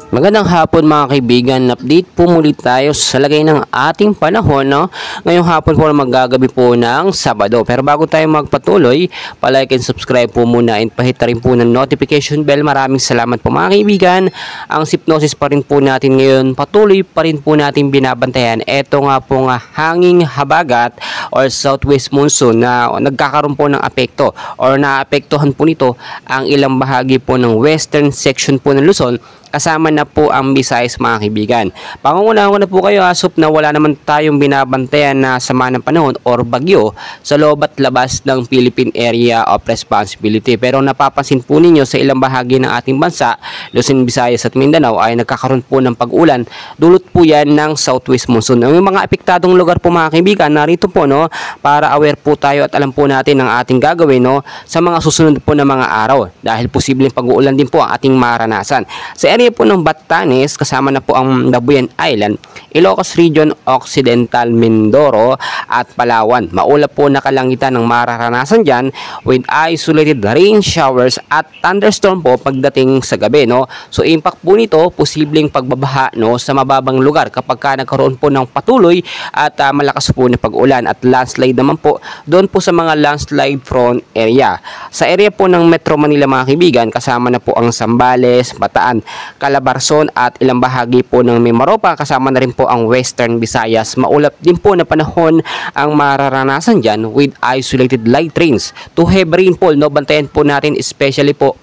Magandang hapon mga kaibigan, update po muli tayo sa lagay ng ating panahon, no? Ngayong hapon po magagabi po ng Sabado. Pero bago tayo magpatuloy, palike and subscribe po muna and pahit rin po ng notification bell. Maraming salamat po mga kaibigan. Ang Sypnosis pa rin po natin ngayon, patuloy pa rin po natin binabantayan. Ito nga po nga hanging habagat or southwest monsoon na nagkakaroon po ng apekto or naapektuhan po nito ang ilang bahagi po ng western section po ng Luzon, kasama na po ang Visayas mga kaibigan. Pangungunahan ko na po kayo asop na wala naman tayong binabantayan na sama ng panahon or bagyo sa loob at labas ng Philippine Area of Responsibility. Pero napapansin po ninyo sa ilang bahagi ng ating bansa, Luzon, Visayas at Mindanao ay nagkakaroon po ng pag-ulan. Dulot po yan ng southwest monsoon. Ang mga apektadong lugar po mga kaibigan, narito po no, para aware po tayo at alam po natin ang ating gagawin no, sa mga susunod po na mga araw. Dahil posibleng pag-uulan din po ang ating maranasan. Sa area po ng Batanes, kasama na po ang Dabuyan Island, Ilocos Region, Occidental Mindoro at Palawan. Maulap po na kalangitan ng mararanasan dyan with isolated rain showers at thunderstorm po pagdating sa gabi. No? So impact po nito, posibleng pagbabaha no, sa mababang lugar kapag ka nagkaroon po ng patuloy at malakas po na pag-ulan at landslide naman po doon po sa mga landslide prone area. Sa area po ng Metro Manila mga kaibigan, kasama na po ang Zambales, Bataan, Calabarzon at ilang bahagi po ng Mimaropa, kasama na rin po ang Western Visayas. Maulap din po na panahon ang mararanasan dyan with isolated light rains to heavy rainfall. No? Bantayan po natin especially po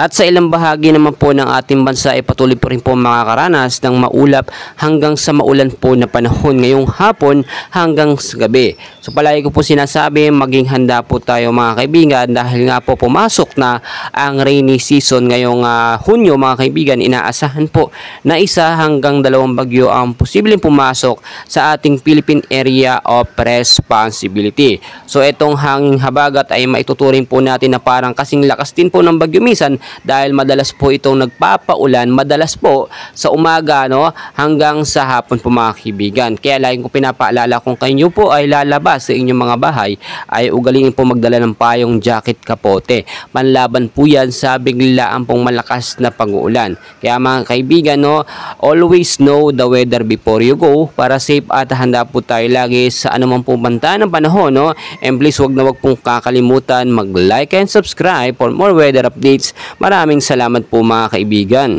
at sa ilang bahagi naman po ng ating bansa ay patuloy po rin po makakaranas ng maulap hanggang sa maulan po na panahon ngayong hapon hanggang sa gabi. So palagi ko po sinasabi, maging handa po tayo mga kaibigan dahil nga po pumasok na ang rainy season ngayong Hunyo mga kaibigan. Inaasahan po na 1 hanggang 2 bagyo ang posibleng pumasok sa ating Philippine Area of Responsibility. So itong hanging habagat ay maituturing po natin na parang kasing lakas din po ng bagyo minsan dahil madalas po itong nagpapaulan, madalas po sa umaga no, hanggang sa hapon po mga kaibigan. Kaya lagi ko pinapaalala kung kayo po ay lalabas sa inyong mga bahay ay ugalingin po magdala ng payong jacket kapote. Panlaban po yan sa biglaan pong malakas na pag-uulan. Kaya mga kaibigan, no, always know the weather before you go para safe at handa po tayo lagi sa anumang banta ng panahon. No? And please wag pong kakalimutan mag-like and subscribe for more weather updates. Maraming salamat po mga kaibigan.